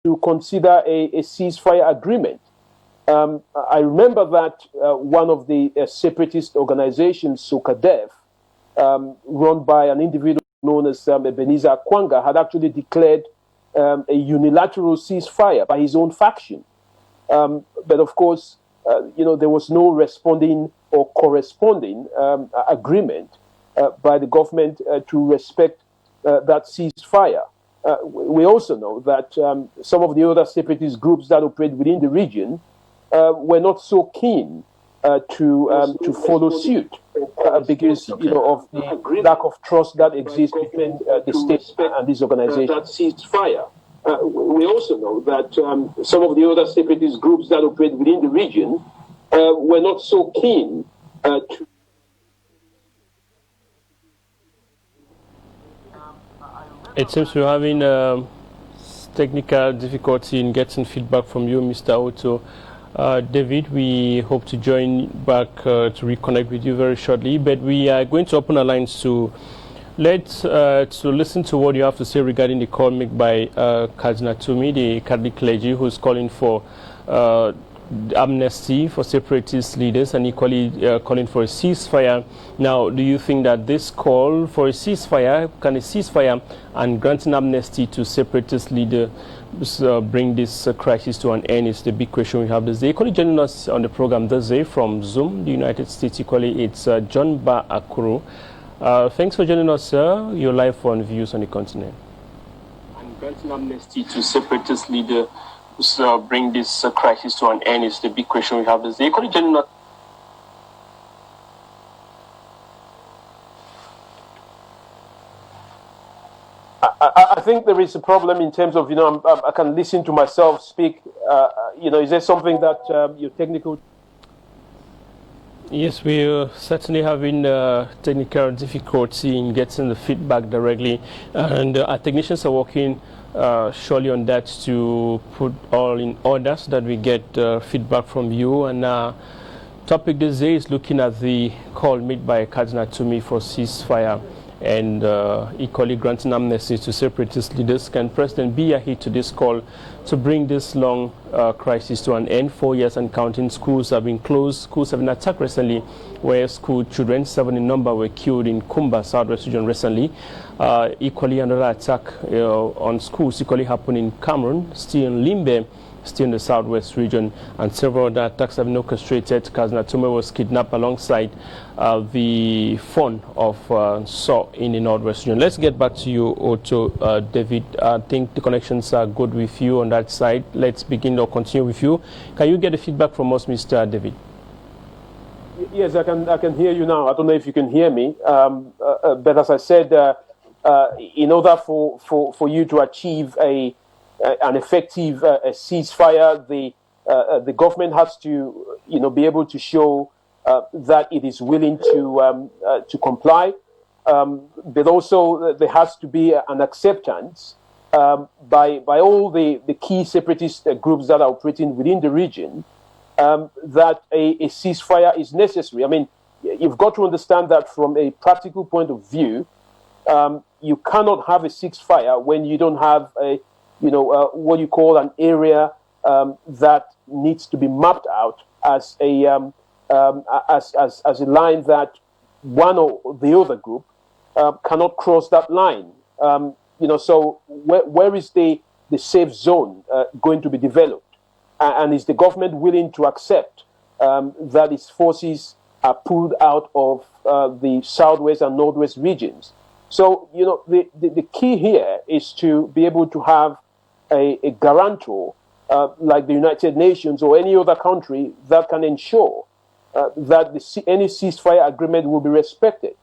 to consider a ceasefire agreement. I remember that one of the separatist organizations, Sokadev, run by an individual known as Ebenezer Kwanga, had actually declared a unilateral ceasefire by his own faction. But of course, there was no responding or corresponding agreement by the government to respect that ceasefire. We also know that some of the other separatist groups that operate within the region were not so keen to follow suit because of the lack of trust that exists between the state and these organizations. That ceasefire. We also know that some of the other separatist groups that operate within the region were not so keen to. It seems we're having technical difficulty in getting feedback from you, Mr. Otto. David, we hope to join back to reconnect with you very shortly, but we are going to open our lines to listen to what you have to say regarding the call made by Cardinal Tumi, the Catholic clergy, who's calling for amnesty for separatist leaders and equally calling for a ceasefire. Now, do you think that this call for a ceasefire, and granting amnesty to separatist leaders bring this crisis to an end is the big question we have this day? Equally joining us on the program this day from Zoom, the United States, equally it's John Ba Akuru. Thanks for joining us, sir. You're live on Views on the Continent. And granting amnesty to separatist leaders bring this crisis to an end is the big question we have this day. Could you join us? I think there is a problem in terms of, I can listen to myself speak. Is there something that your technical... Yes, we are certainly having technical difficulty in getting the feedback directly, and our technicians are working surely on that to put all in order so that we get feedback from you. And topic this day is looking at the call made by Cardinal Tumi for ceasefire and equally granting amnesty to separatist leaders. Can President be a hit to this call to bring this long crisis to an end? 4 years and counting. Schools have been closed. Schools have been attacked recently, where school children, 7 in number, were killed in Kumba, Southwest region recently. Equally another attack on schools equally happened in Cameroon, still in Limbe, still in the Southwest region, and several other attacks have been orchestrated. Cardinal Tumi was kidnapped alongside the phone of Saw in the Northwest region. Let's get back to you, Otto. David, I think the connections are good with you on that side. Let's begin or continue with you. Can you get the feedback from us, Mr. David? Yes, I can hear you now. I don't know if you can hear me, but as I said, in order for you to achieve an effective ceasefire, the government has to be able to show that it is willing to comply, but also there has to be an acceptance by all the key separatist groups that are operating within the region that a ceasefire is necessary. I mean, you've got to understand that from a practical point of view, you cannot have a ceasefire when you don't have what you call an area that needs to be mapped out as a line that one or the other group cannot cross that line. So where is the safe zone going to be developed? And is the government willing to accept that its forces are pulled out of the Southwest and Northwest regions? So, the key here is to be able to have a guarantor like the United Nations or any other country that can ensure that any ceasefire agreement will be respected.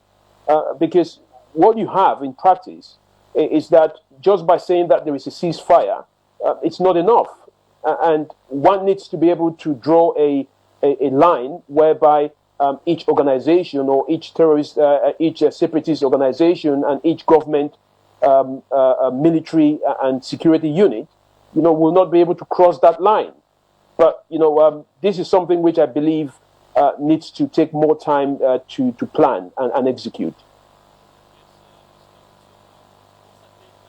Because what you have in practice is that just by saying that there is a ceasefire, it's not enough. And one needs to be able to draw a line whereby each organization or each terrorist, each separatist organization and each government military and security unit, will not be able to cross that line. But, this is something which I believe needs to take more time to plan and execute.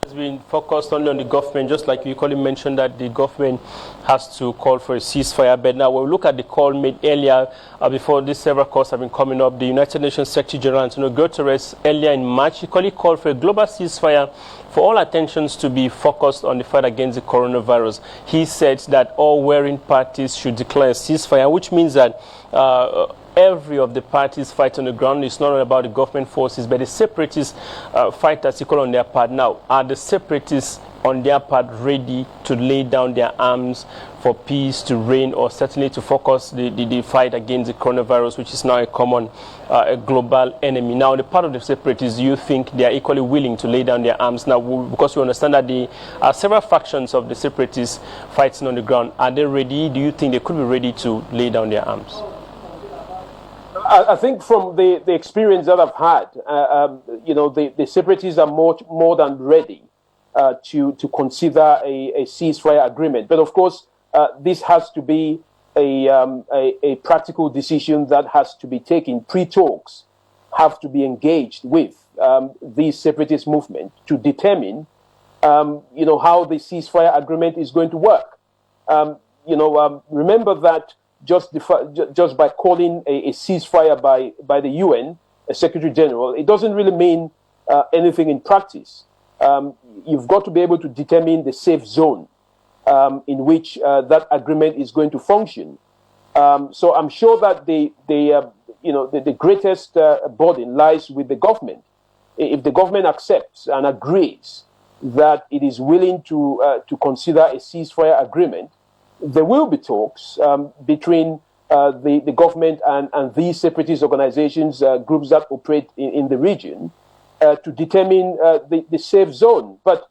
has been focused only on the government, just like you call mentioned that the government has to call for a ceasefire. But now when we look at the call made earlier, before these several calls have been coming up, the United Nations Secretary General Antonio Guterres earlier in March equally called for a global ceasefire for all attentions to be focused on the fight against the coronavirus. He said that all warring parties should declare a ceasefire, which means that every of the parties fight on the ground. It's not about the government forces, but the separatist fighters equal on their part. Now, are the separatists on their part ready to lay down their arms for peace to reign, or certainly to focus the fight against the coronavirus, which is now a common a global enemy? Now, the part of the separatists, you think they are equally willing to lay down their arms now, because we understand that there are several factions of the separatists fighting on the ground. Are they ready? Do you think they could be ready to lay down their arms? I think from the experience that I've had, the separatists are more than ready to consider a ceasefire agreement. But of course, this has to be a practical decision that has to be taken. Pre-talks have to be engaged with the separatist movement to determine, how the ceasefire agreement is going to work. Remember that just by calling a ceasefire by the UN, a Secretary General, it doesn't really mean anything in practice. You've got to be able to determine the safe zone in which that agreement is going to function. So I'm sure that the greatest burden lies with the government. If the government accepts and agrees that it is willing to consider a ceasefire agreement, there will be talks between the government and these separatist organizations, groups that operate in the region, to determine the safe zone. But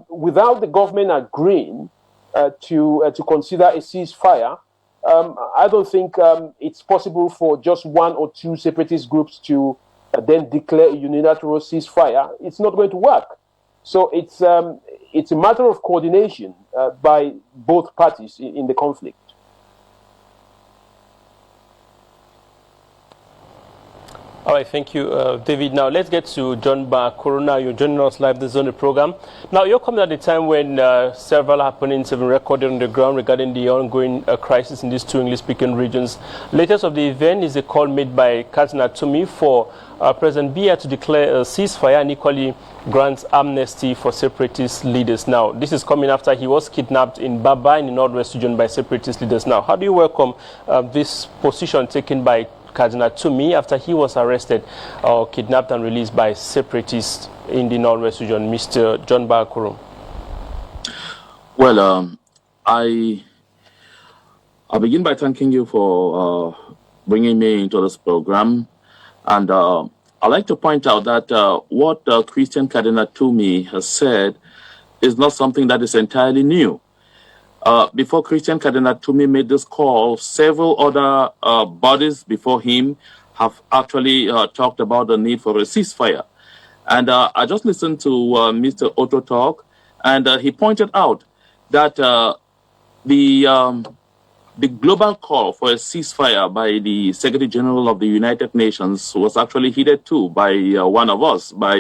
without the government agreeing to consider a ceasefire, I don't think it's possible for just one or two separatist groups to then declare a unilateral ceasefire. It's not going to work. So it's a matter of coordination by both parties in the conflict. All right, thank you, David. Now, let's get to John Corona. You're joining us live this on the program. Now, you're coming at a time when several happenings have been recorded on the ground regarding the ongoing crisis in these two English-speaking regions. Latest of the event is a call made by Cardinal Toomey for President Biya to declare a ceasefire and equally grants amnesty for separatist leaders. Now, this is coming after he was kidnapped in Baba in the Northwest region by separatist leaders. Now, how do you welcome this position taken by Cardinal Toomey after he was arrested or kidnapped and released by separatists in the Northwest region, Mr. John Bakuru? Well, I'll begin by thanking you for bringing me into this program. And I'd like to point out that what Christian Cardinal Toomey has said is not something that is entirely new. Before Christian Cardinal Toomey made this call, several other bodies before him have actually talked about the need for a ceasefire. And I just listened to Mr. Otto talk, and he pointed out that the global call for a ceasefire by the Secretary General of the United Nations was actually heeded too by one of us, by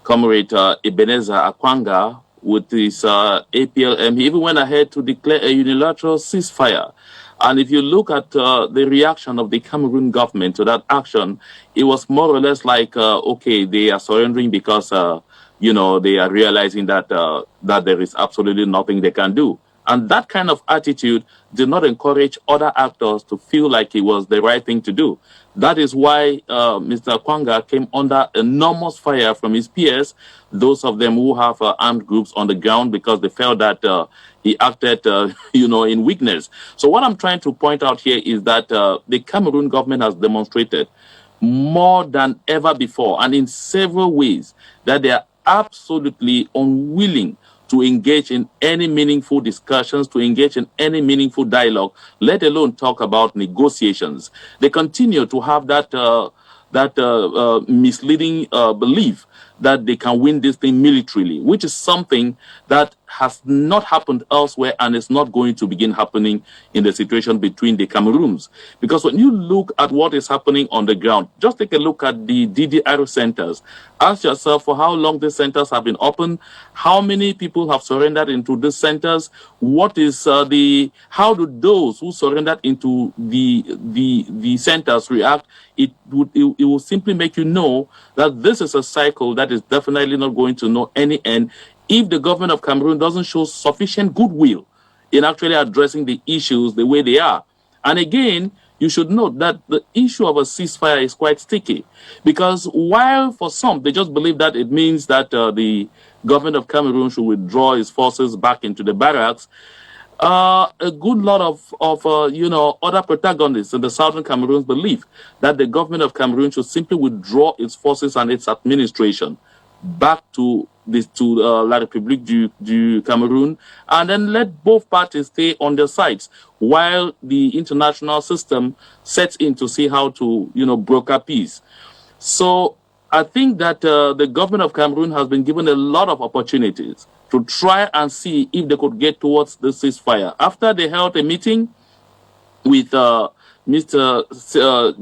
Comrade Ebenezer Akwanga, with his APLM. He even went ahead to declare a unilateral ceasefire. And if you look at the reaction of the Cameroon government to that action, it was more or less like, okay, they are surrendering because, they are realizing that that there is absolutely nothing they can do. And that kind of attitude did not encourage other actors to feel like it was the right thing to do. That is why Mr. Akwanga came under enormous fire from his peers, those of them who have armed groups on the ground, because they felt that he acted, in weakness. So what I'm trying to point out here is that the Cameroon government has demonstrated more than ever before, and in several ways, that they are absolutely unwilling to engage in any meaningful discussions, to engage in any meaningful dialogue, let alone talk about negotiations. They continue to have that misleading belief that they can win this thing militarily, which is something that has not happened elsewhere and is not going to begin happening in the situation between the Cameroons. Because when you look at what is happening on the ground, just take a look at the DDR centers. Ask yourself for how long these centers have been open, how many people have surrendered into these centers, what is how do those who surrendered into the centers react? It will simply make you know that this is a cycle that is definitely not going to know any end if the government of Cameroon doesn't show sufficient goodwill in actually addressing the issues the way they are. And again, you should note that the issue of a ceasefire is quite sticky, because while for some they just believe that it means that the government of Cameroon should withdraw its forces back into the barracks, a good lot of other protagonists in the southern Cameroons believe that the government of Cameroon should simply withdraw its forces and its administration back to La République du Cameroon, and then let both parties stay on their sides while the international system sets in to see how to broker peace. So I think that the government of Cameroon has been given a lot of opportunities to try and see if they could get towards the ceasefire. After they held a meeting with Mr.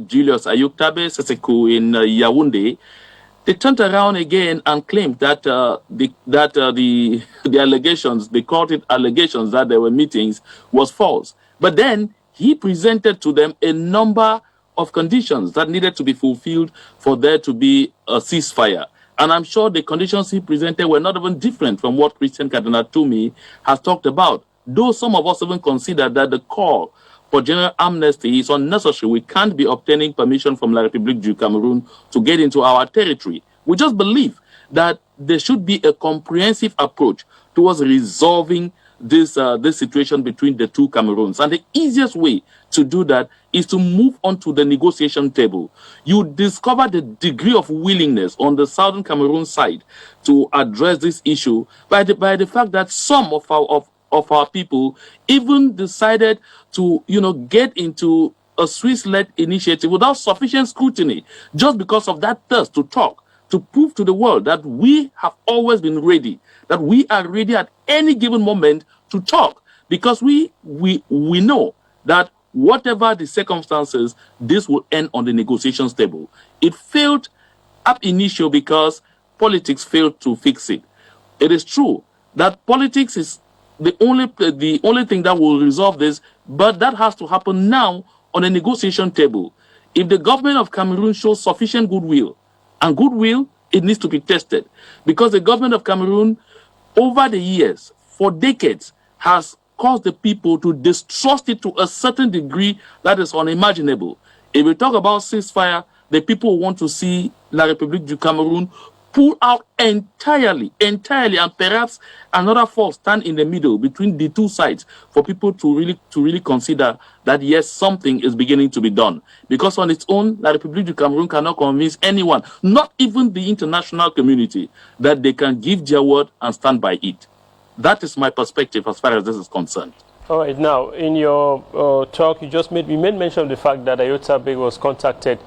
Julius Ayuktabe Seseku in Yaoundé, they turned around again and claimed that the allegations, they called it allegations that there were meetings, was false. But then he presented to them a number of conditions that needed to be fulfilled for there to be a ceasefire. And I'm sure the conditions he presented were not even different from what Christian Cardinal Toomey has talked about. Though some of us even consider that the call for general amnesty is unnecessary. We can't be obtaining permission from La République du Cameroon to get into our territory. We just believe that there should be a comprehensive approach towards resolving this situation between the two Cameroons. And the easiest way to do that is to move on to the negotiation table. You discover the degree of willingness on the southern Cameroon side to address this issue by the fact that some of our people even decided to, get into a Swiss-led initiative without sufficient scrutiny, just because of that thirst to talk, to prove to the world that we have always been ready, that we are ready at any given moment to talk, because we know that whatever the circumstances, this will end on the negotiations table. It failed ab initio because politics failed to fix it. It is true that politics is the only thing that will resolve this, but that has to happen now on a negotiation table. If the government of Cameroon shows sufficient goodwill, and goodwill, it needs to be tested, because the government of Cameroon, over the years, for decades, has caused the people to distrust it to a certain degree that is unimaginable. If we talk about ceasefire, the people want to see La République du Cameroon pull out entirely, and perhaps another force stand in the middle between the two sides for people to really consider that yes, something is beginning to be done. Because on its own, La République du Cameroon cannot convince anyone, not even the international community, that they can give their word and stand by it. That is my perspective as far as this is concerned. All right. Now, in your talk, you made mention of the fact that Ayothabe was contacted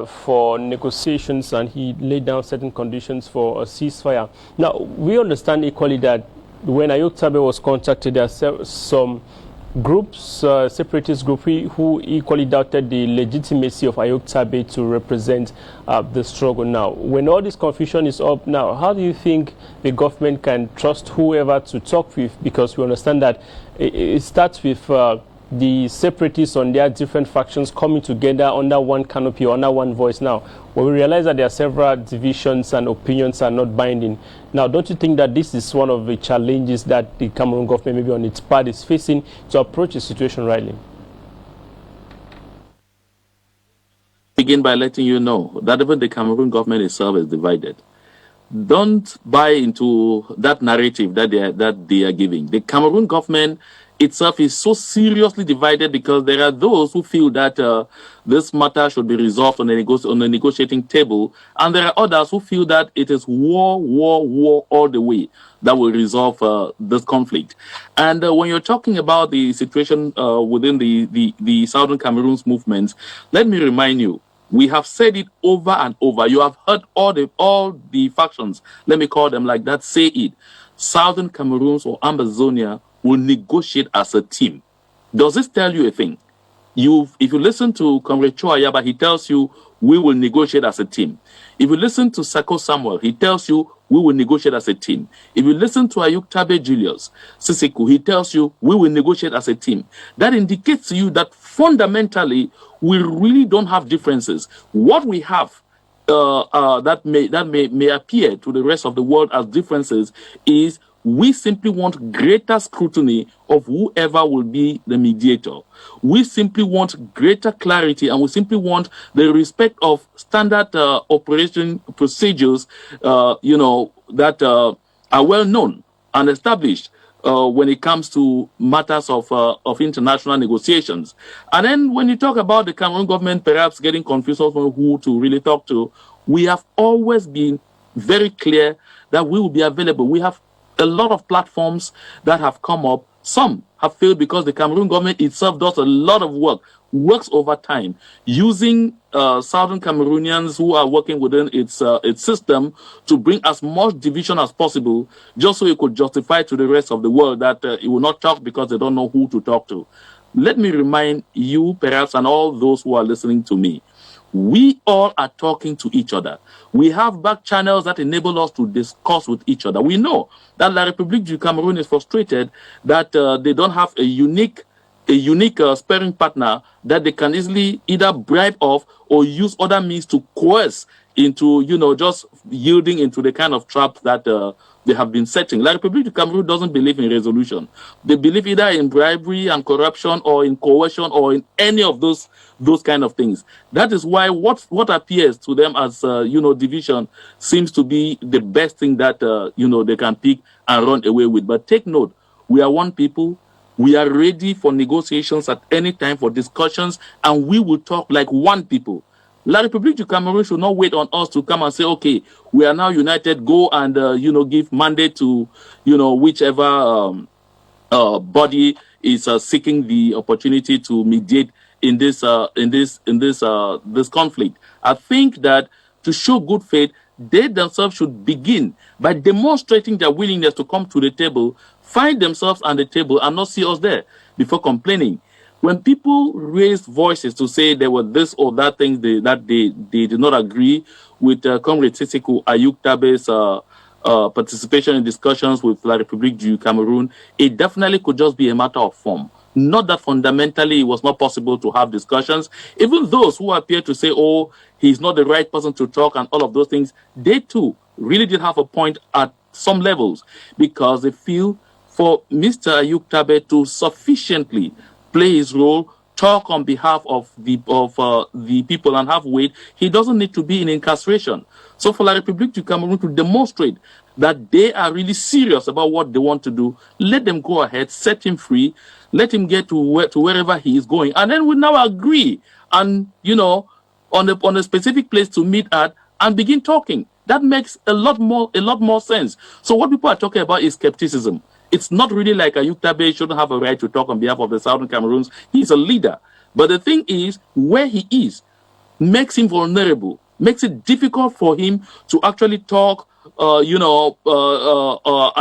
for negotiations, and he laid down certain conditions for a ceasefire. Now, we understand equally that when Ayothabe was contacted, there are some groups, separatist group, who equally doubted the legitimacy of Ayothabe to represent the struggle. Now, when all this confusion is up now, how do you think the government can trust whoever to talk with? Because we understand that it starts with the separatists on their different factions coming together under one canopy, under one voice. Now, when we realize that there are several divisions and opinions are not binding, now, don't you think that this is one of the challenges that the Cameroon government, maybe on its part, is facing to approach the situation rightly? Begin by letting you know that even the Cameroon government itself is divided. Don't buy into that narrative that they are giving. The Cameroon government itself is so seriously divided because there are those who feel that this matter should be resolved on a negotiating table, and there are others who feel that it is war all the way that will resolve this conflict. And when you're talking about the situation within the Southern Cameroon's movements, let me remind you, we have said it over and over. You have heard all the factions, let me call them like that, say it, Southern Cameroons or Amazonia will negotiate as a team. Does this tell you a thing? If you listen to Comrade Choayaba, he tells you we will negotiate as a team. If you listen to Sako Samuel, he tells you we will negotiate as a team. If you listen to Ayuk Tabe Julius Sisiku, he tells you we will negotiate as a team. That indicates to you that fundamentally we really don't have differences. What we have that may appear to the rest of the world as differences is we simply want greater scrutiny of whoever will be the mediator. We simply want greater clarity, and we simply want the respect of standard operation procedures, that are well known and established when it comes to matters of international negotiations. And then when you talk about the Cameroon government perhaps getting confused on who to really talk to, we have always been very clear that we will be available. We have a lot of platforms that have come up. Some have failed because the Cameroon government itself does a lot of works over time, using Southern Cameroonians who are working within its system to bring as much division as possible, just so it could justify to the rest of the world that it will not talk because they don't know who to talk to. Let me remind you, perhaps, and all those who are listening to me, we all are talking to each other. We have back channels that enable us to discuss with each other. We know that La République du Cameroun is frustrated that they don't have a unique sparring partner that they can easily either bribe off or use other means to coerce into, just yielding into the kind of trap that they have been setting. La République du Cameroun doesn't believe in resolution. They believe either in bribery and corruption or in coercion or in any of those kind of things. That is why what appears to them as, division seems to be the best thing that, they can pick and run away with. But take note, we are one people. We are ready for negotiations at any time, for discussions, and we will talk like one people. La République du Cameroun should not wait on us to come and say, okay, we are now united, go and, give mandate to, whichever body is seeking the opportunity to mediate in this conflict. I think that to show good faith, they themselves should begin by demonstrating their willingness to come to the table, find themselves on the table, and not see us there before complaining. When people raised voices to say there were this or that thing that they did not agree with Comrade Sisiku Ayuk Tabe's participation in discussions with La République du Cameroun, it definitely could just be a matter of form. Not that fundamentally it was not possible to have discussions. Even those who appear to say, oh, he's not the right person to talk and all of those things, they too really did have a point at some levels, because they feel for Mr. Ayuk Tabe to sufficiently play his role, talk on behalf of the people and have weight, he doesn't need to be in incarceration. So for La République du Cameroun to demonstrate that they are really serious about what they want to do, let them go ahead, set him free, let him get to wherever he is going, and then we now agree and on a specific place to meet at and begin talking. That makes a lot more sense. So what people are talking about is skepticism. It's not really like Ayuk Tabe shouldn't have a right to talk on behalf of the Southern Cameroons. He's a leader. But the thing is, where he is makes him vulnerable, makes it difficult for him to actually talk, and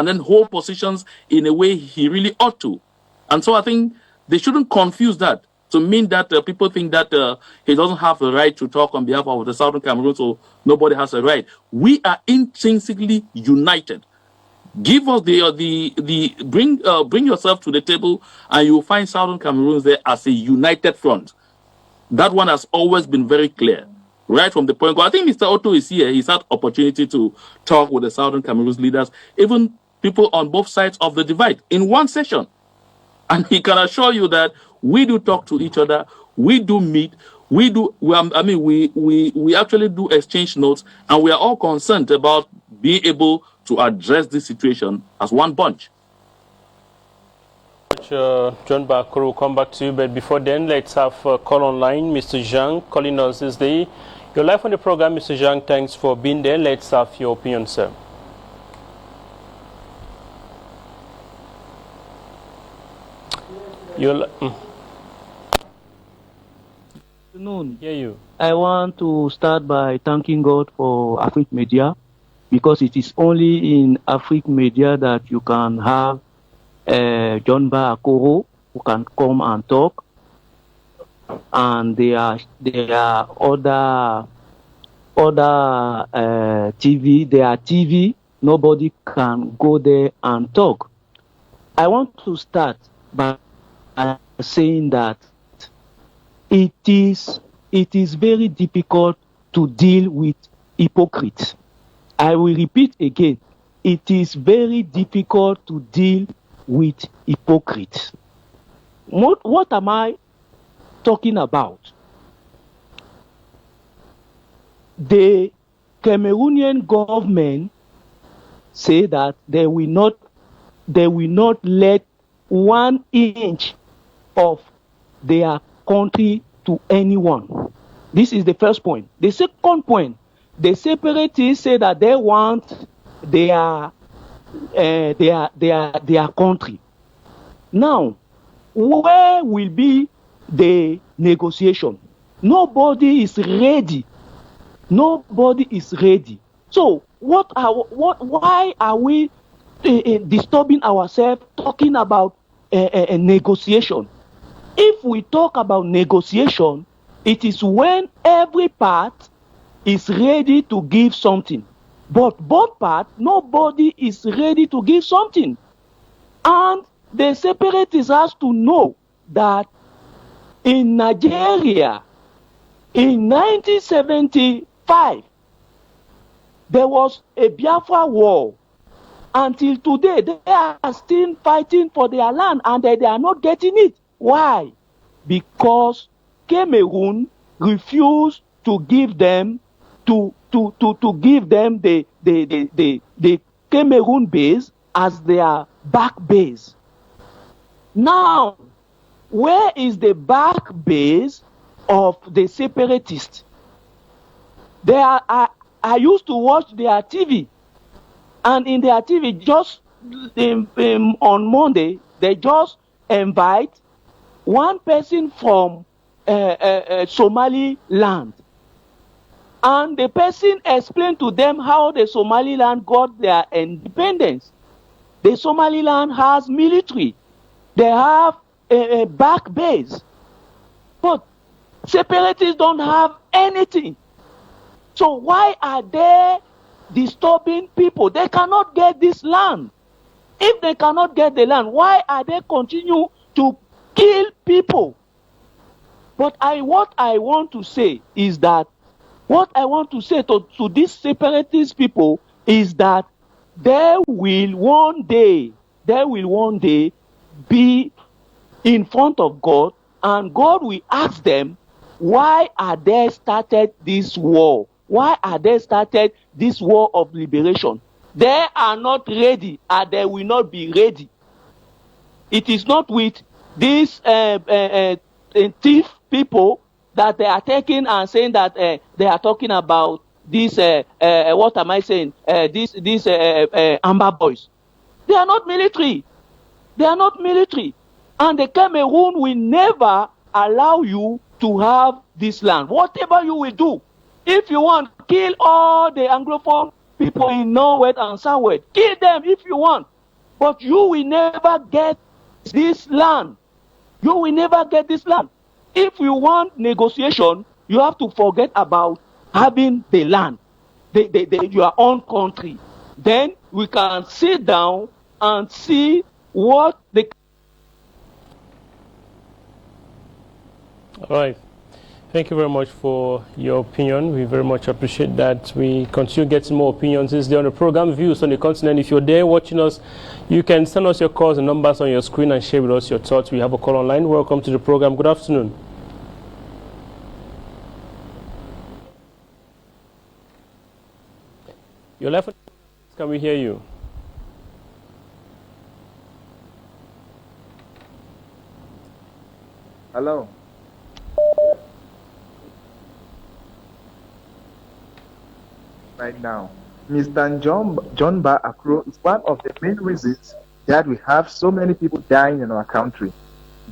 then hold positions in a way he really ought to. And so I think they shouldn't confuse that to mean that people think that he doesn't have the right to talk on behalf of the Southern Cameroons, so nobody has a right. We are intrinsically united. Give us bring yourself to the table, and you'll find Southern Cameroons there as a united front. That one has always been very clear, right from the point. I think Mr. Otto is here. He's had opportunity to talk with the Southern Cameroons leaders, even people on both sides of the divide, in one session. And he can assure you that we do talk to each other, we do meet, we actually do exchange notes, and we are all concerned about being able to address this situation as one bunch. John Barker will come back to you, but before then, let's have a call online. Mr. Zhang calling us this day. You're live on the program, Mr. Zhang. Thanks for being there. Let's have your opinion, sir. Good afternoon. Yeah, you. I want to start by thanking God for Afrique Média because it is only in Afrique Média that you can have John Akoro who can come and talk, and there are other TV. There are TV. Nobody can go there and talk. I want to start by saying that it is very difficult to deal with hypocrites. I will repeat again. It is very difficult to deal with hypocrites. What am I talking about? The Cameroonian government say that they will not let 1 inch of their country to anyone. This is the first point. The second point, the separatists say that they want their country. Now, where will be the negotiation? Nobody is ready. Nobody is ready. So why are we disturbing ourselves talking about a negotiation? If we talk about negotiation, it is when every part is ready to give something. But both parts, nobody is ready to give something. And the separatists has to know that in Nigeria, in 1975, there was a Biafra war. Until today, they are still fighting for their land and they are not getting it. Why? Because Cameroon refused to give them the Cameroon base as their back base. Now, where is the back base of the separatists? I used to watch their TV, and in their TV, just on Monday, they just invite one person from Somaliland, and the person explained to them how the Somaliland got their independence. The Somaliland has military. They have a back base. But separatists don't have anything. So why are they disturbing people? They cannot get this land. If they cannot get the land, why are they continue to kill people? But what I want to say is that, what I want to say to these separatist people is that they will one day be in front of God, and God will ask them, why are they started this war? Why are they started this war of liberation? They are not ready, and they will not be ready. It is not with these thief people that they are taking and saying that they are talking about this. What am I saying? These Amber boys. They are not military. They are not military, and the Cameroon will never allow you to have this land. Whatever you will do, if you want, kill all the Anglophone people in Norway and Southwest. Kill them if you want. But you will never get this land. You will never get this land. If you want negotiation, you have to forget about having the land, your own country. Then we can sit down and see what the... All right. Thank you very much for your opinion. We very much appreciate that. We continue getting more opinions this day on the program Views on the Continent. If you're there watching us, you can send us your calls and numbers on your screen and share with us your thoughts. We have a call online. Welcome to the program. Good afternoon. Your left, can we hear you? Hello. Right now, Mr. John Akro is one of the main reasons that we have so many people dying in our country.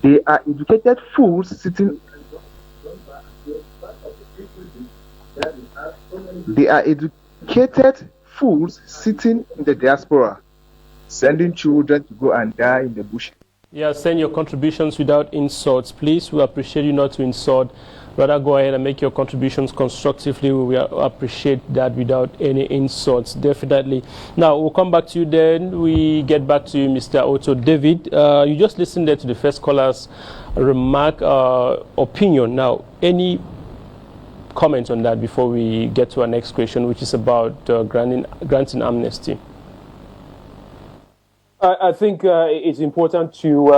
They are educated fools sitting. They are educated fools sitting in the diaspora, sending children to go and die in the bush. Yeah, send your contributions without insults, please. We appreciate you not to insult. Rather go ahead and make your contributions constructively. We appreciate that without any insults, definitely. Now, we'll come back to you then. We get back to you, Mr. Otto. David, you just listened there to the first caller's remark, opinion. Now, any comments on that before we get to our next question, which is about granting amnesty? I think it's important to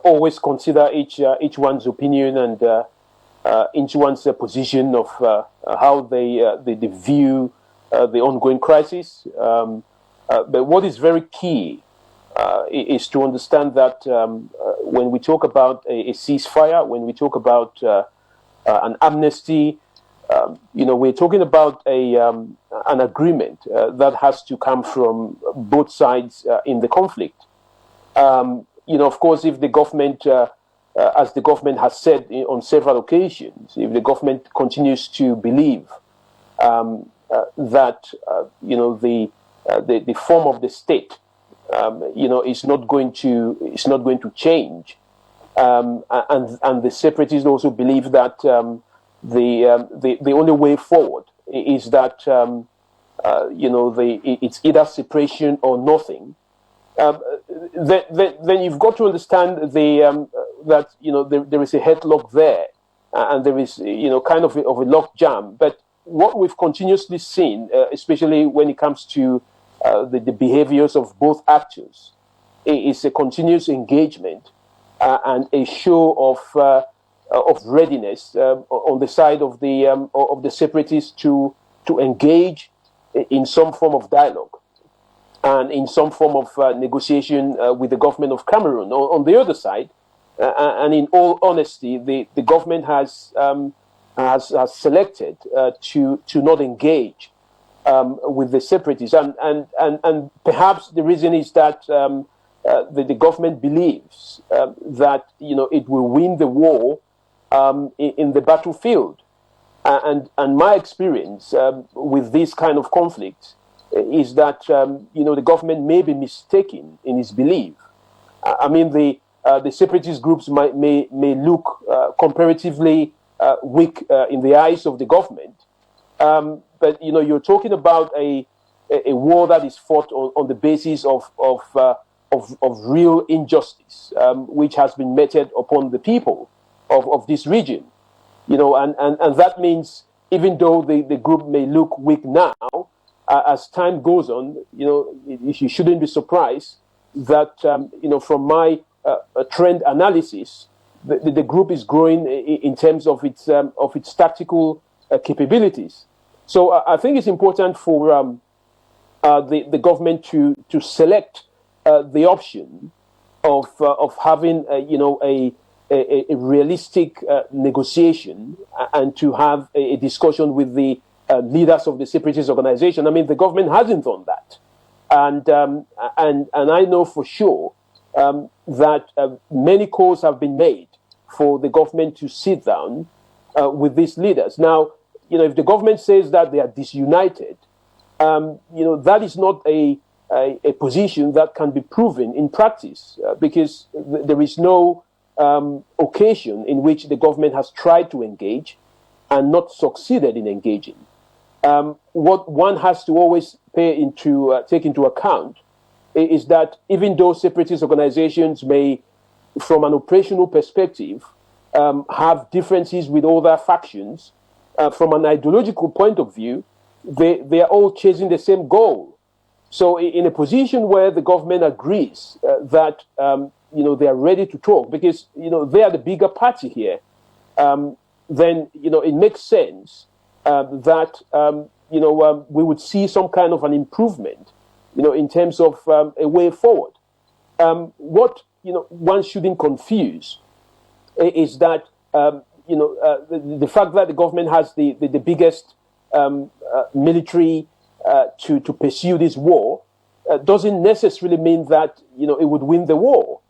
always consider each one's opinion and each one's position of how they view the ongoing crisis. But what is very key is to understand that when we talk about a ceasefire, when we talk about an amnesty, we're talking about an agreement that has to come from both sides in the conflict. Of course, if the government, as the government has said on several occasions, if the government continues to believe that the form of the state, is not going to change, and the separatists also believe that the only way forward is that it's either separation or nothing. Then you've got to understand that there is a headlock there, and there is kind of a lock jam. But what we've continuously seen, especially when it comes to the behaviors of both actors, is a continuous engagement and a show of readiness on the side of the separatists to engage in some form of dialogue and in some form of negotiation with the government of Cameroon. On the other side, and in all honesty, the government has selected to not engage with the separatists, and perhaps the reason is that the government believes that it will win the war in the battlefield, and my experience with this kind of conflict is that the government may be mistaken in its belief. I mean, the separatist groups may look comparatively weak in the eyes of the government, but you're talking about a war that is fought on the basis of real injustice, which has been meted upon the people of this region, and that means even though the group may look weak now, as time goes on, you shouldn't be surprised that from my trend analysis, the group is growing in terms of its tactical capabilities. So I think it's important for the government to select the option of having a realistic negotiation and to have a discussion with the leaders of the separatist organization. I mean, the government hasn't done that, and I know for sure that many calls have been made for the government to sit down with these leaders. Now, if the government says that they are disunited, that is not a position that can be proven in practice because there is no occasion in which the government has tried to engage and not succeeded in engaging. What one has to always take into account is that even though separatist organizations may, from an operational perspective, have differences with other factions, from an ideological point of view, they are all chasing the same goal. So in a position where the government agrees that they are ready to talk because they are the bigger party here, then it makes sense that we would see some kind of an improvement, in terms of a way forward. What one shouldn't confuse is that the fact that the government has the biggest military to pursue this war doesn't necessarily mean that it would win the war.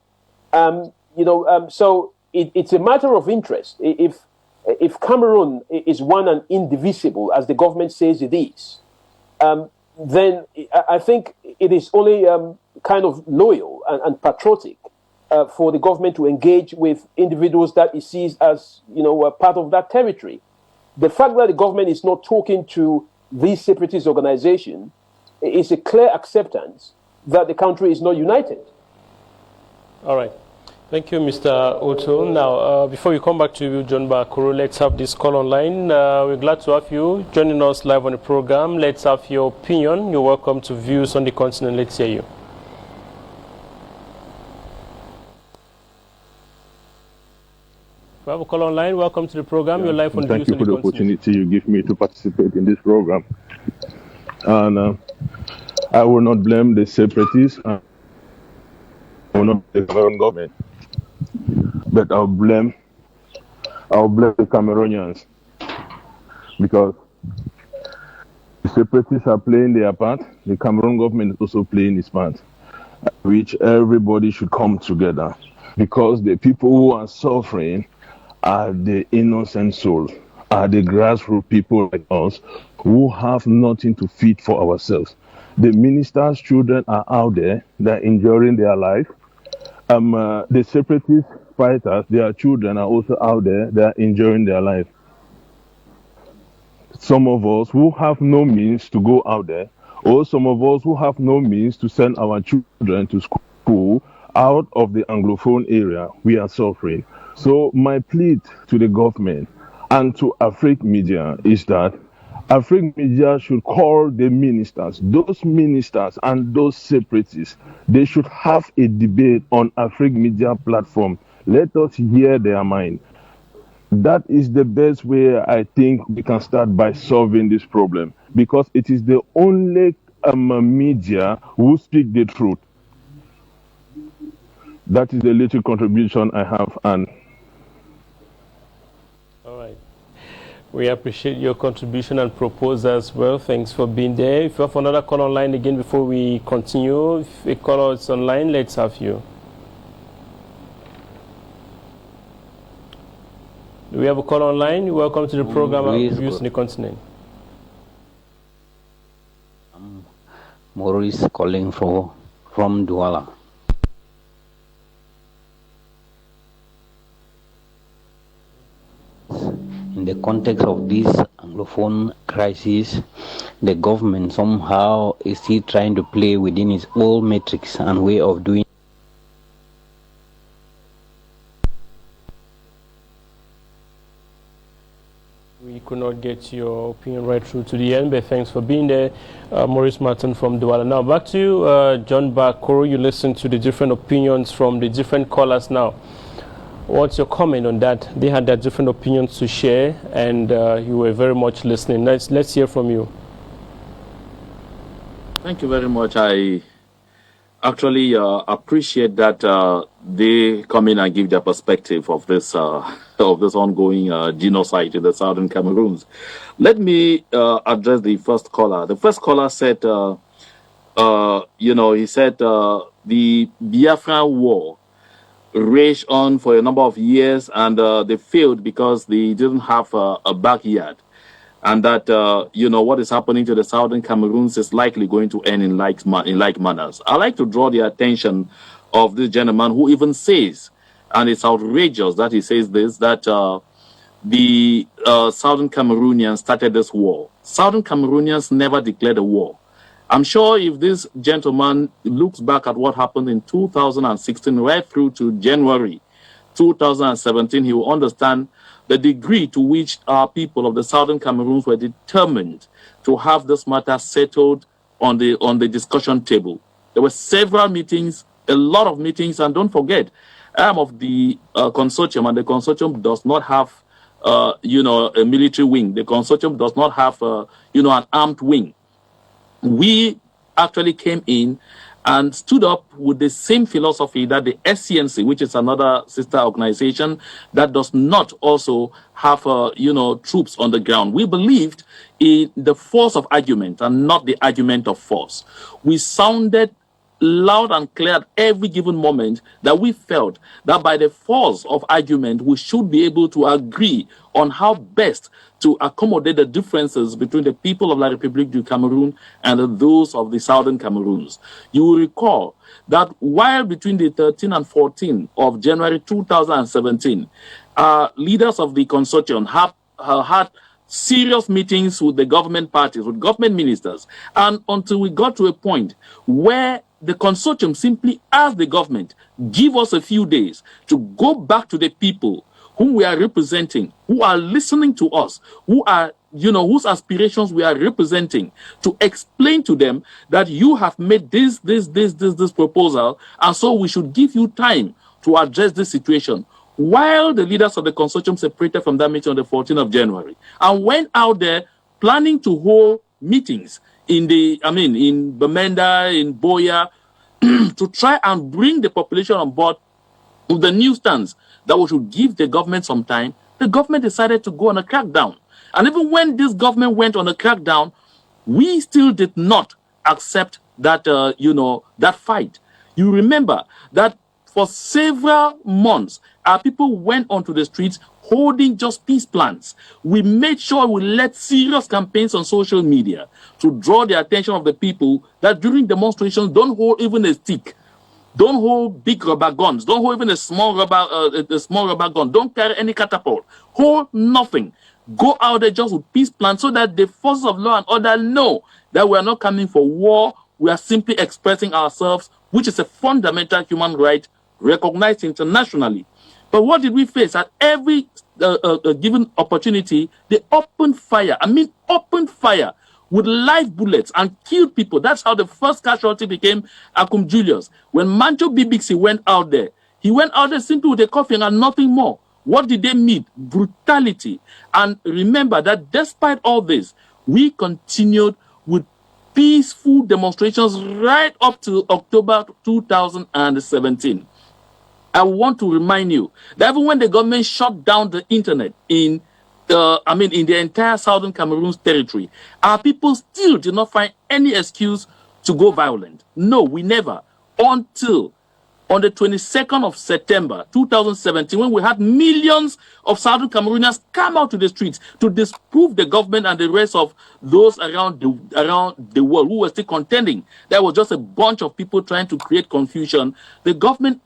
So it's a matter of interest. If Cameroon is one and indivisible, as the government says it is, then I think it is only kind of loyal and patriotic for the government to engage with individuals that it sees as, a part of that territory. The fact that the government is not talking to these separatist organizations is a clear acceptance that the country is not united. All right. Thank you, Mr. Otto. Now, before we come back to you, John Bakuru, let's have this call online. We're glad to have you joining us live on the program. Let's have your opinion. You're welcome to Views on the Continent. Let's hear you. We have a call online. Welcome to the program. You're live on Views on the Continent. Thank you for the opportunity you give me to participate in this program. And I will not blame the separatists. I will not blame the Cameroon government. But I'll blame the Cameroonians, because the separatists are playing their part. The Cameroon government is also playing its part, which everybody should come together, because the people who are suffering are the innocent souls, are the grassroots people like us who have nothing to feed for ourselves. The ministers' children are out there, they're enjoying their life. The separatist fighters, their children are also out there, they're enjoying their life. Some of us who have no means to go out there, or some of us who have no means to send our children to school out of the Anglophone area, we are suffering. So my plea to the government and to Afrique Media is that Afrique Media should call the ministers, those ministers and those separatists. They should have a debate on Afrique Media platform. Let us hear their mind. That is the best way I think we can start by solving this problem, because it is the only media who speak the truth. That is the little contribution I have. And all right. We appreciate your contribution and proposal as well. Thanks for being there. If you have another call online again before we continue, if a caller is online, let's have you. Do we have a call online? Welcome to the program of Views on the Continent. Maurice calling from Douala. In the context of this Anglophone crisis, the government somehow is still trying to play within its old metrics and way of doing. We could not get your opinion right through to the end, but thanks for being there, Maurice Martin from Douala. Now back to you, John Bakuru. You listened to the different opinions from the different callers now. What's your comment on that? They had their different opinions to share, and you were very much listening. Let's hear from you. Thank you very much. I actually appreciate that they come in and give their perspective of this ongoing genocide in the southern Cameroons. Let me address the first caller. The first caller said, he said the Biafran war raged on for a number of years, and they failed because they didn't have a backyard. And that, what is happening to the southern Cameroons is likely going to end in like manners. I like to draw the attention of this gentleman who even says, and it's outrageous that he says this, that the southern Cameroonians started this war. Southern Cameroonians never declared a war. I'm sure if this gentleman looks back at what happened in 2016 right through to January 2017, he will understand the degree to which our people of the southern Cameroons were determined to have this matter settled on the discussion table. There were several meetings, a lot of meetings, and don't forget, I am of the consortium, and the consortium does not have, a military wing. The consortium does not have, an armed wing. We actually came in and stood up with the same philosophy that the SCNC, which is another sister organization that does not also have, troops on the ground. We believed in the force of argument and not the argument of force. We sounded loud and clear at every given moment that we felt that by the force of argument, we should be able to agree on how best to accommodate the differences between the people of La République du Cameroon and those of the southern Cameroons. You will recall that while between the 13th and 14th of January 2017, leaders of the consortium have had serious meetings with the government parties, with government ministers, and until we got to a point where the consortium simply asked the government, give us a few days to go back to the people whom we are representing, who are listening to us, who are, whose aspirations we are representing, to explain to them that you have made this proposal, and so we should give you time to address this situation. While the leaders of the consortium separated from that meeting on the 14th of January and went out there planning to hold meetings in Bamenda, in Boya, to try and bring the population on board with the new stance that we should give the government some time, the government decided to go on a crackdown. And even when this government went on a crackdown, we still did not accept that, that fight. You remember that for several months, our people went onto the streets holding just peace plans. We made sure we led serious campaigns on social media to draw the attention of the people that during demonstrations, don't hold even a stick. Don't hold big rubber guns. Don't hold even a small rubber gun. Don't carry any catapult. Hold nothing. Go out there just with peace plans so that the forces of law and order know that we are not coming for war. We are simply expressing ourselves, which is a fundamental human right recognized internationally. But what did we face? At every given opportunity, they opened fire. Opened fire with live bullets and killed people. That's how the first casualty became Akum Julius. When Mancho Bibixi went out there, he went out there simply with a coffin and nothing more. What did they meet? Brutality. And remember that despite all this, we continued with peaceful demonstrations right up to October 2017. I want to remind you that even when the government shut down the internet in the entire southern Cameroon's territory, our people still did not find any excuse to go violent. No, we never. Until on the 22nd of September 2017, when we had millions of southern Cameroonians come out to the streets to disprove the government and the rest of those around the world who were still contending. There was just a bunch of people trying to create confusion. The government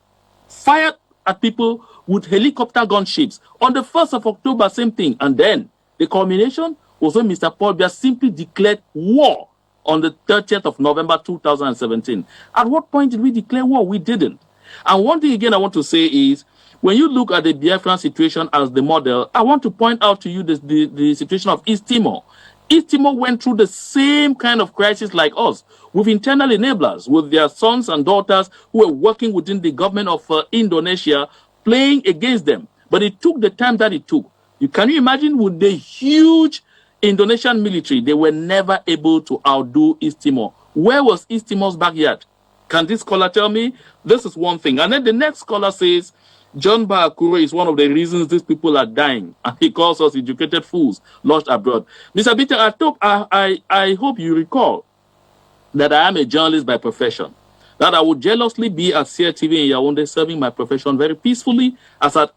fired at people with helicopter gunships. On the 1st of October, same thing. And then the culmination was when Mr. Paul Biya simply declared war on the 30th of November 2017. At what point did we declare war? We didn't. And one thing again I want to say is, when you look at the Biafran situation as the model, I want to point out to you the situation of East Timor. East Timor went through the same kind of crisis like us, with internal enablers, with their sons and daughters who were working within the government of Indonesia, playing against them. But it took the time that it took. Can you imagine with the huge Indonesian military, they were never able to outdo East Timor. Where was East Timor's backyard? Can this scholar tell me? This is one thing. And then the next scholar says, John Bakuro is one of the reasons these people are dying. And he calls us educated fools lost abroad. Mr. Bitter, I hope you recall that I am a journalist by profession. That I would jealously be at CRTV in Yaoundé serving my profession very peacefully, as I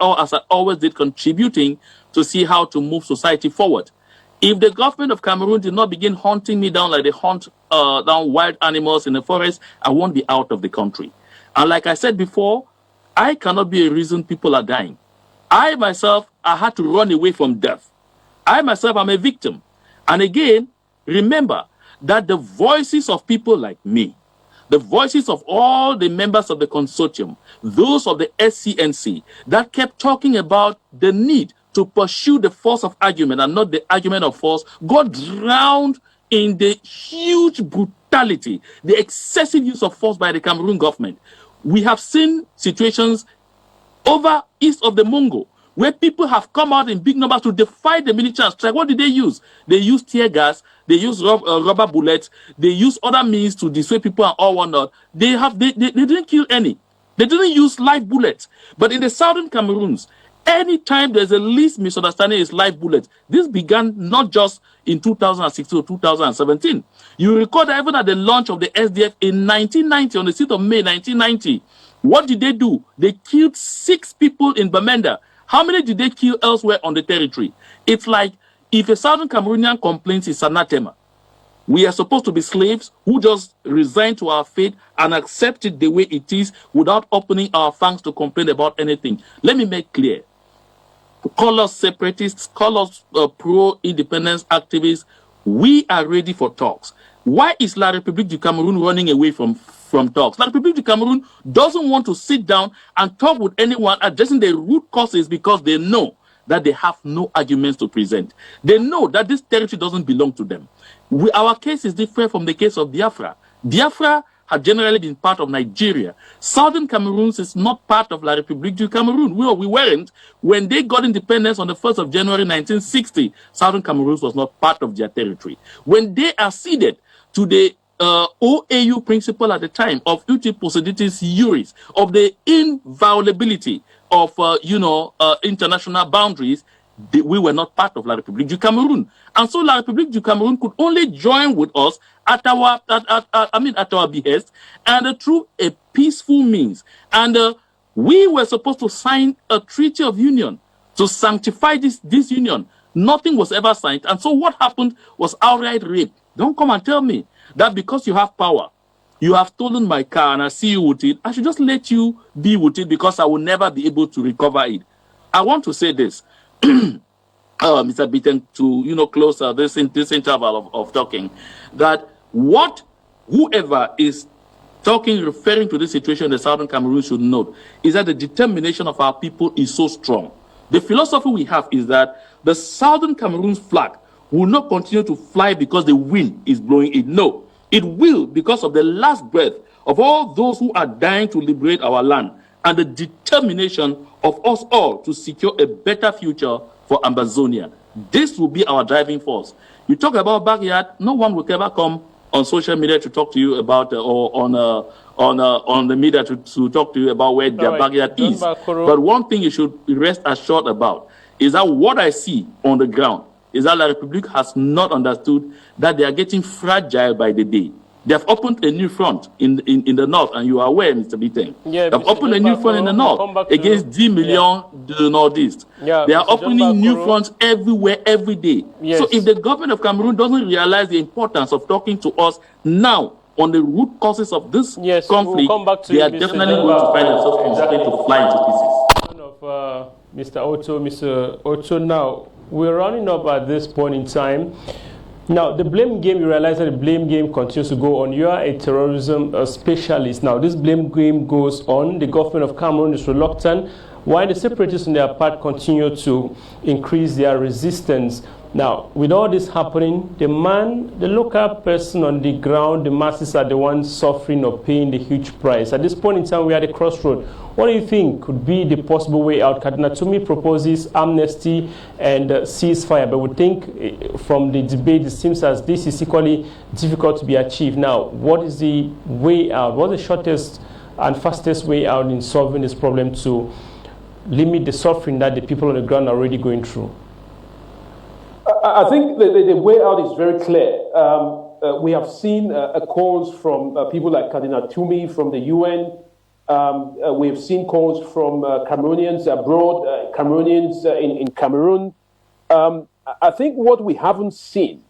always did, contributing to see how to move society forward. If the government of Cameroon did not begin hunting me down like they hunt down wild animals in the forest, I won't be out of the country. And like I said before, I cannot be a reason people are dying. I myself, I had to run away from death. I myself am a victim. And again, remember that the voices of people like me, the voices of all the members of the consortium, those of the SCNC, that kept talking about the need to pursue the force of argument and not the argument of force, got drowned in the huge brutality, the excessive use of force by the Cameroon government. We have seen situations over east of the Mungo, where people have come out in big numbers to defy the military and strike. What did they use? They used tear gas, they used rubber bullets, they used other means to dissuade people and all whatnot. They didn't kill any. They didn't use live bullets. But in the southern Cameroons, Anytime there's a least misunderstanding, is live bullet. This began not just in 2016 or 2017. You recall that even at the launch of the SDF in 1990, on the 6th of May 1990, what did they do? They killed 6 people in Bamenda. How many did they kill elsewhere on the territory? It's like if a Southern Cameroonian complains, it's anathema. We are supposed to be slaves who just resign to our fate and accept it the way it is without opening our fangs to complain about anything. Let me make clear. Call us separatists, call us pro-independence activists. We are ready for talks. Why is La République du Cameroun running away from talks? La République du Cameroun doesn't want to sit down and talk with anyone addressing the root causes because they know that they have no arguments to present. They know that this territory doesn't belong to them. Our case is different from the case of Biafra. Biafra had generally been part of Nigeria. Southern Cameroons is not part of La République du Cameroun. We weren't. When they got independence on the 1st of January 1960, Southern Cameroons was not part of their territory. When they acceded to the OAU principle at the time of uti possidetis juris, of the inviolability of international boundaries, we were not part of La République du Cameroun. And so La République du Cameroun could only join with us at our behest and through a peaceful means. And we were supposed to sign a treaty of union to sanctify this union. Nothing was ever signed. And so what happened was outright rape. Don't come and tell me that because you have power, you have stolen my car and I see you with it, I should just let you be with it because I will never be able to recover it. I want to say this. Mr. Beaton, to close this interval of talking, that whoever is talking, referring to this situation in the Southern Cameroon should note is that the determination of our people is so strong. The philosophy we have is that the Southern Cameroon's flag will not continue to fly because the wind is blowing it. No, it will because of the last breath of all those who are dying to liberate our land and the determination of us all to secure a better future for Ambazonia. This will be our driving force. You talk about backyard, no one will ever come on social media to talk to you about, or on the media to talk to you about where their backyard is. But one thing you should rest assured about is that what I see on the ground is that La République has not understood that they are getting fragile by the day. They have opened a new front in the north, and you are aware, Mr. Biteng. Yeah, they have opened a new front in the north against 10 million the northeast. Yeah, they are opening new fronts everywhere, every day. Yes. So if the government of Cameroon doesn't realize the importance of talking to us now on the root causes of this conflict, they are definitely going to find themselves constrained to fly into pieces. Of Mr. Otto, Mr. Otto, now we're running up at this point in time. Now, the blame game, you realize that the blame game continues to go on. You are a terrorism specialist. Now, this blame game goes on. The government of Cameroon is reluctant, while the separatists on their part continue to increase their resistance. Now, with all this happening, the local person on the ground, the masses are the ones suffering or paying the huge price. At this point in time, we are at a crossroad. What do you think could be the possible way out? Cardinal Tumi proposes amnesty and ceasefire, but we think from the debate, it seems as this is equally difficult to be achieved. Now, what is the way out? What is the shortest and fastest way out in solving this problem to limit the suffering that the people on the ground are already going through? I think the way out is very clear. We have seen calls from people like Cardinal Tumi from the UN. We have seen calls from Cameroonians abroad, Cameroonians in Cameroon. I think what we haven't seen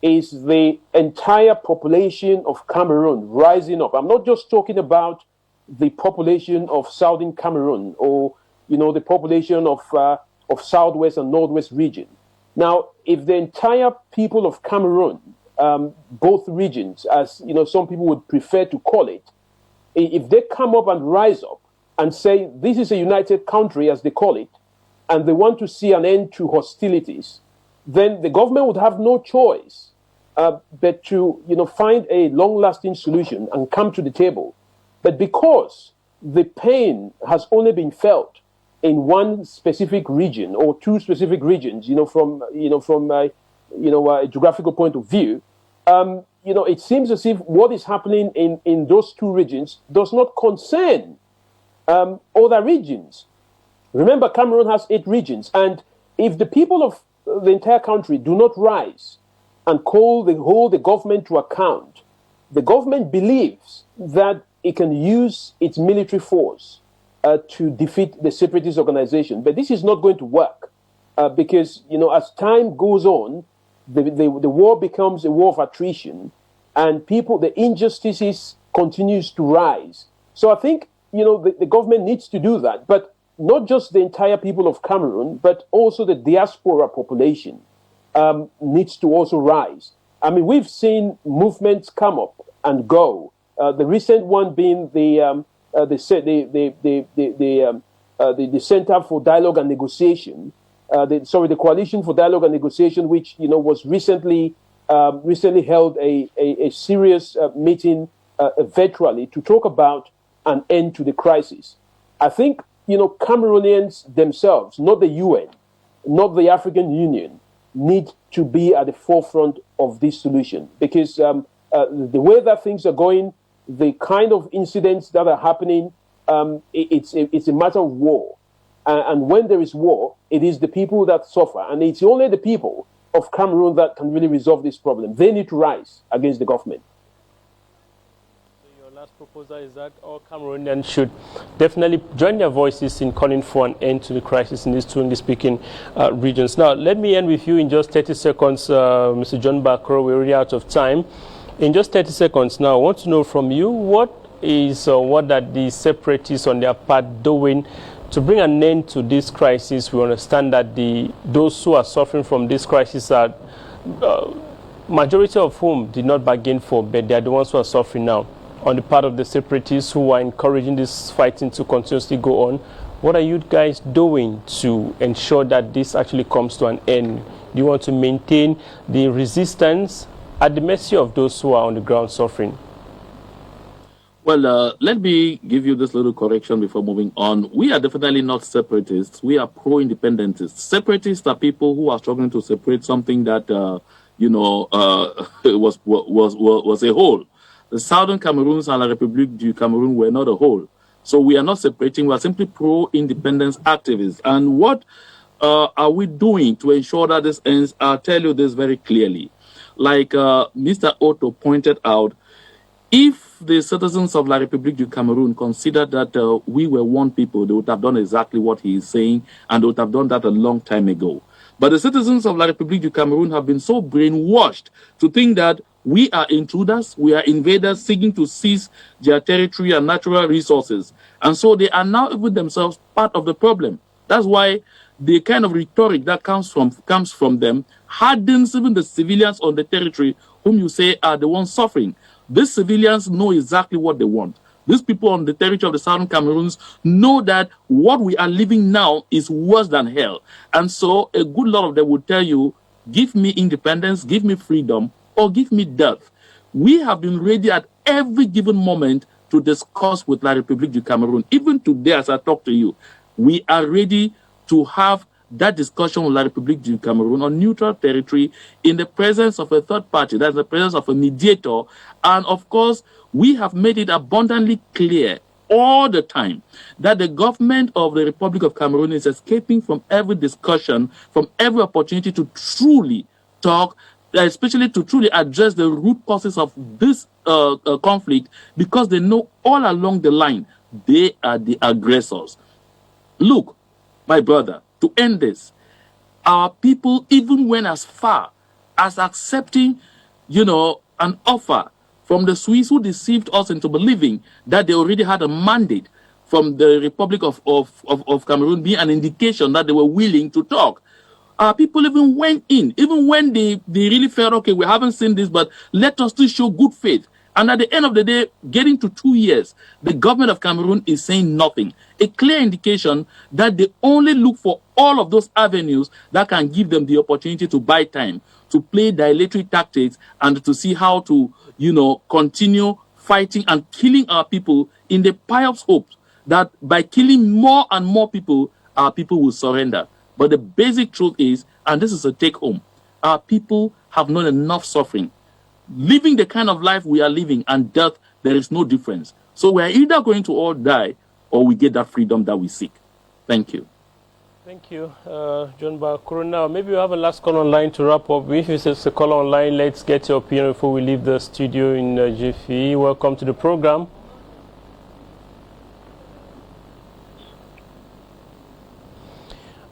is the entire population of Cameroon rising up. I'm not just talking about the population of Southern Cameroon or the population of Southwest and Northwest region. Now, if the entire people of Cameroon, both regions, as some people would prefer to call it, if they come up and rise up and say this is a united country, as they call it, and they want to see an end to hostilities, then the government would have no choice but to find a long-lasting solution and come to the table. But because the pain has only been felt in one specific region or two specific regions, from a geographical point of view, it seems as if what is happening in those two regions does not concern other regions. Remember, Cameroon has 8 regions, and if the people of the entire country do not rise and hold the government to account, the government believes that it can use its military force to defeat the separatist organization. But this is not going to work because, as time goes on, the war becomes a war of attrition, and the injustices continues to rise. So I think, the government needs to do that, but not just the entire people of Cameroon, but also the diaspora population needs to also rise. I mean, we've seen movements come up and go. The recent one being the Center for Dialogue and Negotiation, the Coalition for Dialogue and Negotiation, which was recently held a serious meeting virtually to talk about an end to the crisis. I think Cameroonians themselves, not the UN, not the African Union, need to be at the forefront of this solution, because the way that things are going, the kind of incidents that are happening, it's a matter of war. And when there is war, it is the people that suffer. And it's only the people of Cameroon that can really resolve this problem. They need to rise against the government. Your last proposal is that all Cameroonians should definitely join their voices in calling for an end to the crisis in these two English-speaking regions. Now, let me end with you in just 30 seconds, Mr. John Bakro. We're already out of time. In just 30 seconds now, I want to know from you, what are the separatists on their part doing to bring an end to this crisis? We understand that those who are suffering from this crisis are majority of whom did not bargain for, but they are the ones who are suffering now. On the part of the separatists who are encouraging this fighting to continuously go on, what are you guys doing to ensure that this actually comes to an end? Do you want to maintain the resistance at the mercy of those who are on the ground suffering? Well, let me give you this little correction before moving on. We are definitely not separatists. We are pro-independentists. Separatists are people who are struggling to separate something that, was a whole. The Southern Cameroons and La République du Cameroun were not a whole. So we are not separating. We are simply pro-independence activists. And what are we doing to ensure that this ends? I'll tell you this very clearly. Like Mr. Otto pointed out, if the citizens of La République du Cameroun considered that we were one people, they would have done exactly what he is saying, and they would have done that a long time ago. But the citizens of La République du Cameroun have been so brainwashed to think that we are intruders, we are invaders seeking to seize their territory and natural resources. And so they are now even themselves part of the problem. That's why the kind of rhetoric that comes from them hardens even the civilians on the territory whom you say are the ones suffering. These civilians know exactly what they want. These people on the territory of the Southern Cameroons know that what we are living now is worse than hell. And so a good lot of them would tell you, give me independence, give me freedom, or give me death. We have been ready at every given moment to discuss with La République du Cameroun. Even today, as I talk to you, we are ready to have that discussion with La République du Cameroun on neutral territory in the presence of a third party, that's the presence of a mediator. And of course, we have made it abundantly clear all the time that the government of the Republic of Cameroon is escaping from every discussion, from every opportunity to truly talk, especially to truly address the root causes of this conflict, because they know all along the line they are the aggressors. Look, my brother, to end this, our people even went as far as accepting, an offer from the Swiss, who deceived us into believing that they already had a mandate from the Republic of Cameroon, being an indication that they were willing to talk. Our people even went in, even when they really felt, okay, we haven't seen this, but let us still show good faith. And at the end of the day, getting to 2 years, the government of Cameroon is saying nothing. A clear indication that they only look for all of those avenues that can give them the opportunity to buy time, to play dilatory tactics, and to see how to, continue fighting and killing our people in the pious hopes that by killing more and more people, our people will surrender. But the basic truth is, and this is a take-home, our people have known enough suffering. Living the kind of life we are living and death, there is no difference. So we are either going to all die or we get that freedom that we seek. Thank you. Thank you, John Bakuro. Now, maybe we have a last call online to wrap up with. If it's a call online, let's get your opinion before we leave the studio in Jiffy. Welcome to the program.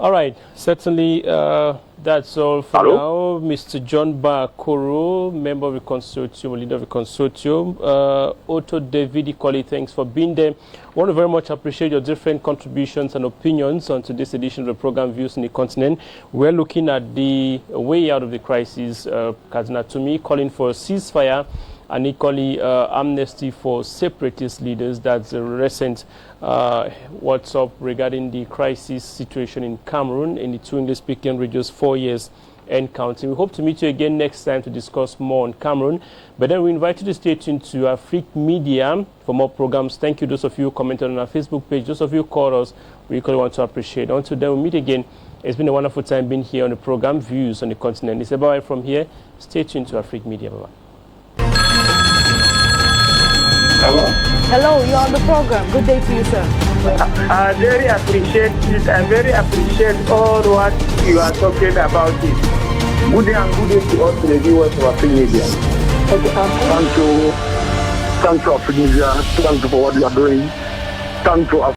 All right, certainly that's all for now. Mr. John Bakuro, member of the consortium, leader of the consortium. Otto David Ikoli, thanks for being there. I want to very much appreciate your different contributions and opinions on today's edition of the program Views in the Continent. We're looking at the way out of the crisis, Kazna Tumi calling for a ceasefire and equally amnesty for separatist leaders. That's a recent what's up regarding the crisis situation in Cameroon in the two English-speaking regions, 4 years and counting. We hope to meet you again next time to discuss more on Cameroon. But then we invite you to stay tuned to Afrique Media for more programs. Thank you, those of you who commented on our Facebook page, those of you who called us. We equally want to appreciate. Until then, we'll meet again. It's been a wonderful time being here on the program Views on the Continent. It's about from here. Stay tuned to Afrique Media. Bye-bye. Hello? Hello, you're on the program. Good day to you, sir. I very appreciate it. I very appreciate all what you are talking about it. Good day and good day to all the viewers of Afrique Media. Thank you, Afrique Media. Thank you for what you are doing. Thank you.